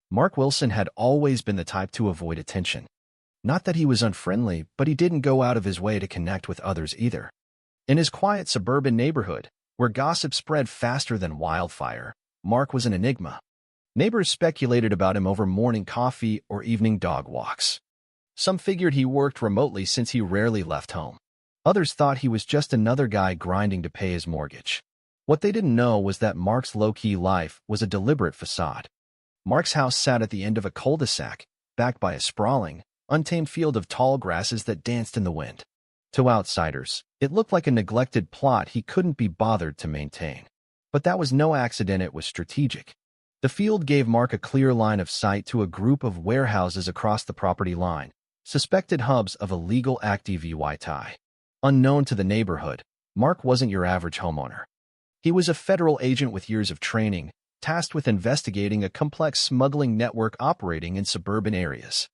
Mark Wilson had always been the type to avoid attention. Not that he was unfriendly, but he didn't go out of his way to connect with others either. In his quiet suburban neighborhood, where gossip spread faster than wildfire, Mark was an enigma. Neighbors speculated about him over morning coffee or evening dog walks. Some figured he worked remotely since he rarely left home. Others thought he was just another guy grinding to pay his mortgage. What they didn't know was that Mark's low-key life was a deliberate facade. Mark's house sat at the end of a cul-de-sac, backed by a sprawling, untamed field of tall grasses that danced in the wind. To outsiders, it looked like a neglected plot he couldn't be bothered to maintain. But that was no accident, it was strategic. The field gave Mark a clear line of sight to a group of warehouses across the property line, suspected hubs of illegal activity. Unknown to the neighborhood, Mark wasn't your average homeowner. He was a federal agent with years of training, tasked with investigating a complex smuggling network operating in suburban areas.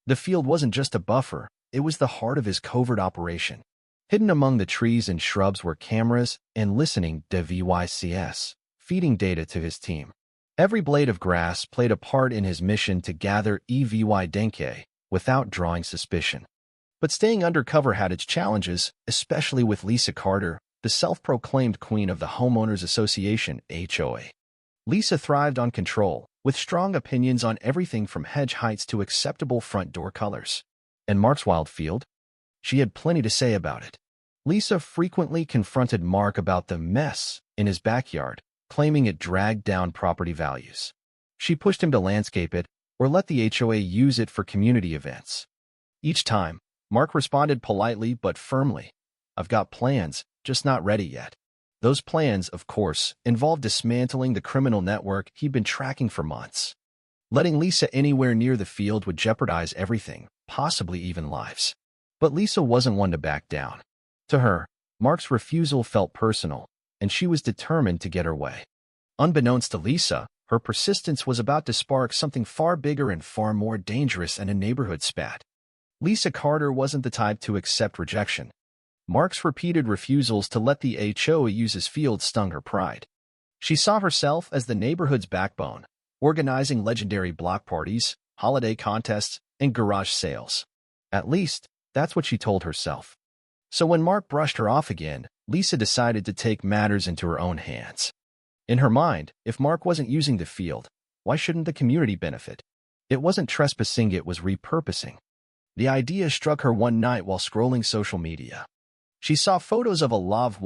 The field wasn't just a buffer, it was the heart of his covert operation. Hidden among the trees and shrubs were cameras and listening devices, feeding data to his team. Every blade of grass played a part in his mission to gather evidence without drawing suspicion. But staying undercover had its challenges, especially with Lisa Carter, the self-proclaimed queen of the Homeowners Association, HOA. Lisa thrived on control, with strong opinions on everything from hedge heights to acceptable front door colors. And Mark's wild field? She had plenty to say about it. Lisa frequently confronted Mark about the mess in his backyard, claiming it dragged down property values. She pushed him to landscape it or let the HOA use it for community events. Each time, Mark responded politely but firmly. "I've got plans, just not ready yet." Those plans, of course, involved dismantling the criminal network he'd been tracking for months. Letting Lisa anywhere near the field would jeopardize everything, possibly even lives. But Lisa wasn't one to back down. To her, Mark's refusal felt personal, and she was determined to get her way. Unbeknownst to Lisa, her persistence was about to spark something far bigger and far more dangerous than a neighborhood spat. Lisa Carter wasn't the type to accept rejection. Mark's repeated refusals to let the HOA use his field stung her pride. She saw herself as the neighborhood's backbone, organizing legendary block parties, holiday contests, and garage sales. At least, that's what she told herself. So when Mark brushed her off again, Lisa decided to take matters into her own hands. In her mind, if Mark wasn't using the field, why shouldn't the community benefit? It wasn't trespassing, it was repurposing. The idea struck her one night while scrolling social media. She saw photos of a live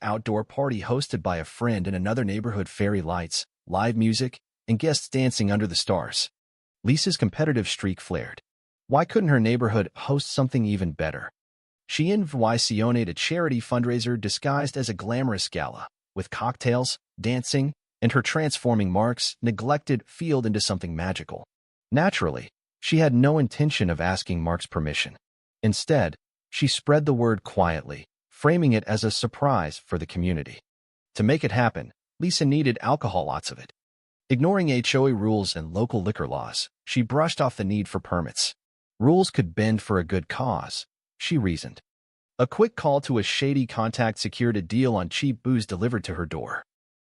outdoor party hosted by a friend in another neighborhood, fairy lights, live music, and guests dancing under the stars. Lisa's competitive streak flared. Why couldn't her neighborhood host something even better? She envisioned a charity fundraiser disguised as a glamorous gala, with cocktails, dancing, and her transforming Mark's neglected field into something magical. Naturally, she had no intention of asking Mark's permission. Instead, she spread the word quietly, framing it as a surprise for the community. To make it happen, Lisa needed alcohol, lots of it. Ignoring HOA rules and local liquor laws, she brushed off the need for permits. Rules could bend for a good cause, she reasoned. A quick call to a shady contact secured a deal on cheap booze delivered to her door.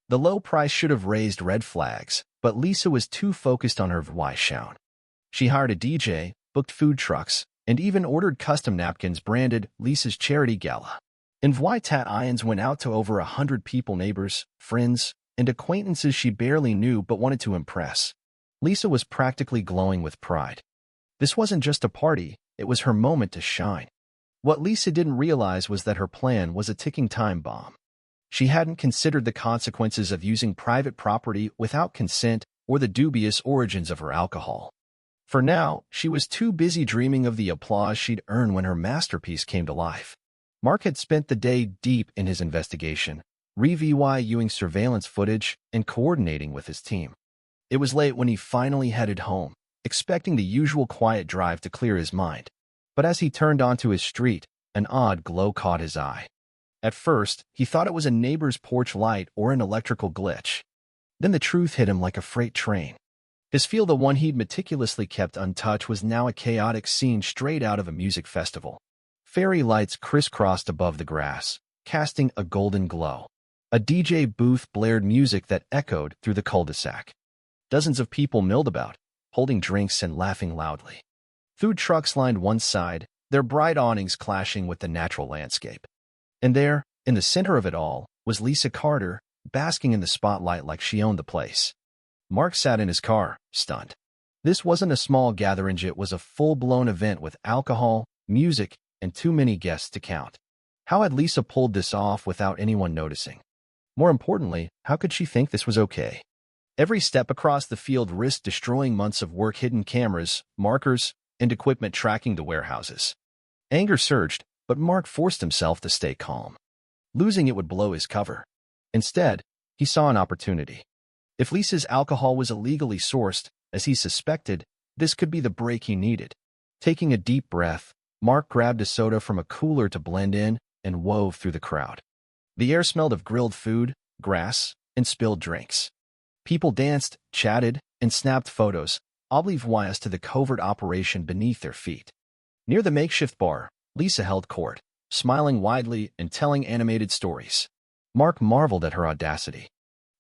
The low price should have raised red flags, but Lisa was too focused on her why shown. She hired a DJ, booked food trucks, and even ordered custom napkins branded Lisa's Charity Gala. Invitations went out to over 100 people, neighbors, friends, and acquaintances she barely knew but wanted to impress. Lisa was practically glowing with pride. This wasn't just a party, it was her moment to shine. What Lisa didn't realize was that her plan was a ticking time bomb. She hadn't considered the consequences of using private property without consent or the dubious origins of her alcohol. For now, she was too busy dreaming of the applause she'd earn when her masterpiece came to life. Mark had spent the day deep in his investigation, reviewing surveillance footage and coordinating with his team. It was late when he finally headed home, expecting the usual quiet drive to clear his mind. But as he turned onto his street, an odd glow caught his eye. At first, he thought it was a neighbor's porch light or an electrical glitch. Then the truth hit him like a freight train. His field, the one he'd meticulously kept untouched, was now a chaotic scene straight out of a music festival. Fairy lights crisscrossed above the grass, casting a golden glow. A DJ booth blared music that echoed through the cul-de-sac. Dozens of people milled about, holding drinks and laughing loudly. Food trucks lined one side, their bright awnings clashing with the natural landscape. And there, in the center of it all, was Lisa Carter, basking in the spotlight like she owned the place. Mark sat in his car, stunned. This wasn't a small gathering, it was a full-blown event with alcohol, music, and too many guests to count. How had Lisa pulled this off without anyone noticing? More importantly, how could she think this was okay? Every step across the field risked destroying months of work, hidden cameras, markers, and equipment tracking the warehouses. Anger surged, but Mark forced himself to stay calm. Losing it would blow his cover. Instead, he saw an opportunity. If Lisa's alcohol was illegally sourced, as he suspected, this could be the break he needed. Taking a deep breath, Mark grabbed a soda from a cooler to blend in and wove through the crowd. The air smelled of grilled food, grass, and spilled drinks. People danced, chatted, and snapped photos, oblivious to the covert operation beneath their feet. Near the makeshift bar, Lisa held court, smiling widely and telling animated stories. Mark marveled at her audacity.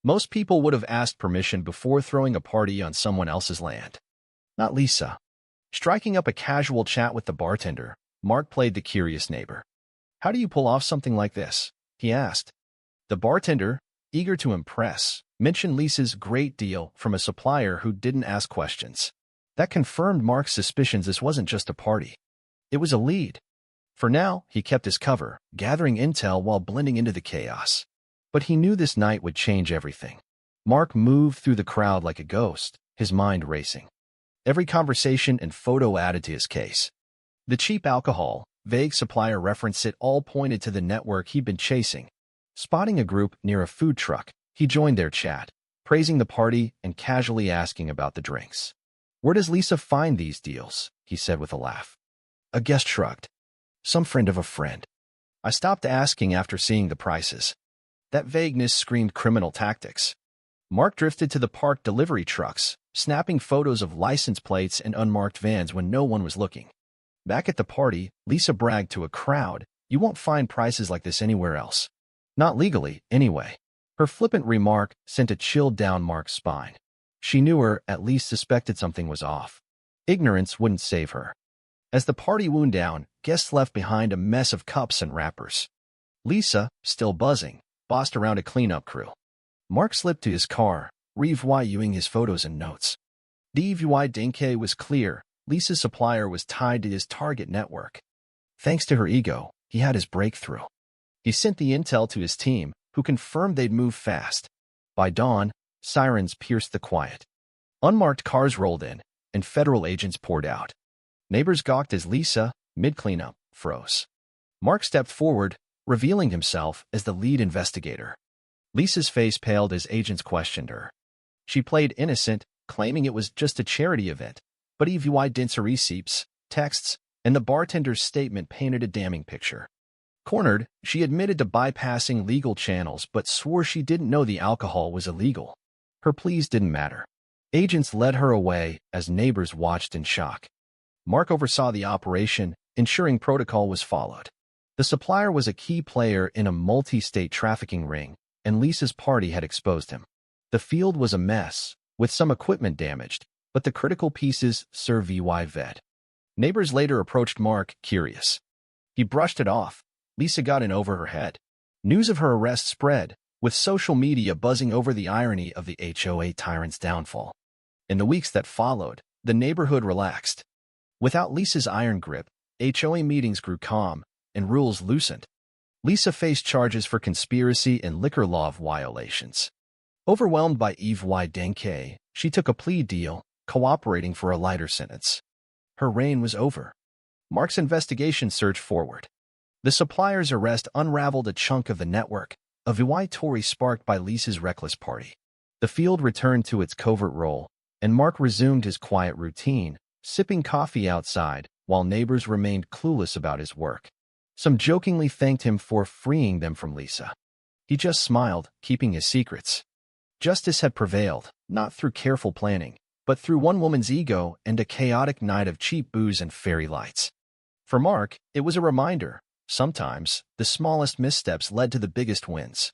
Most people would have asked permission before throwing a party on someone else's land. Not Lisa. Striking up a casual chat with the bartender, Mark played the curious neighbor. "How do you pull off something like this?" he asked. The bartender, eager to impress, mentioned Lisa's great deal from a supplier who didn't ask questions. That confirmed Mark's suspicions this wasn't just a party. It was a lead. For now, he kept his cover, gathering intel while blending into the chaos. But he knew this night would change everything. Mark moved through the crowd like a ghost, his mind racing. Every conversation and photo added to his case. The cheap alcohol, vague supplier reference, it all pointed to the network he'd been chasing. Spotting a group near a food truck, he joined their chat, praising the party and casually asking about the drinks. "Where does Lisa find these deals?" he said with a laugh. A guest shrugged. "Some friend of a friend. I stopped asking after seeing the prices." That vagueness screamed criminal tactics. Mark drifted to the parked delivery trucks, snapping photos of license plates and unmarked vans when no one was looking. Back at the party, Lisa bragged to a crowd, "You won't find prices like this anywhere else. Not legally, anyway." Her flippant remark sent a chill down Mark's spine. She knew her, at least suspected something was off. Ignorance wouldn't save her. As the party wound down, guests left behind a mess of cups and wrappers. Lisa, still buzzing, bossed around a cleanup crew. Mark slipped to his car, reviewing his photos and notes. The evidence was clear. Lisa's supplier was tied to his target network. Thanks to her ego, he had his breakthrough. He sent the intel to his team, who confirmed they'd move fast. By dawn, sirens pierced the quiet. Unmarked cars rolled in, and federal agents poured out. Neighbors gawked as Lisa, mid-cleanup, froze. Mark stepped forward, revealing himself as the lead investigator. Lisa's face paled as agents questioned her. She played innocent, claiming it was just a charity event, but evidence receipts, texts, and the bartender's statement painted a damning picture. Cornered, she admitted to bypassing legal channels but swore she didn't know the alcohol was illegal. Her pleas didn't matter. Agents led her away as neighbors watched in shock. Mark oversaw the operation, ensuring protocol was followed. The supplier was a key player in a multi-state trafficking ring, and Lisa's party had exposed him. The field was a mess, with some equipment damaged, but the critical pieces served vet. Neighbors later approached Mark, curious. He brushed it off. Lisa got in over her head. News of her arrest spread, with social media buzzing over the irony of the HOA tyrant's downfall. In the weeks that followed, the neighborhood relaxed. Without Lisa's iron grip, HOA meetings grew calm, and rules loosened. Lisa faced charges for conspiracy and liquor law violations. Overwhelmed by evidence, she took a plea deal, cooperating for a lighter sentence. Her reign was over. Mark's investigation surged forward. The supplier's arrest unraveled a chunk of the network, a viewatory sparked by Lisa's reckless party. The field returned to its covert role, and Mark resumed his quiet routine, sipping coffee outside, while neighbors remained clueless about his work. Some jokingly thanked him for freeing them from Lisa. He just smiled, keeping his secrets. Justice had prevailed, not through careful planning, but through one woman's ego and a chaotic night of cheap booze and fairy lights. For Mark, it was a reminder. Sometimes, the smallest missteps led to the biggest wins.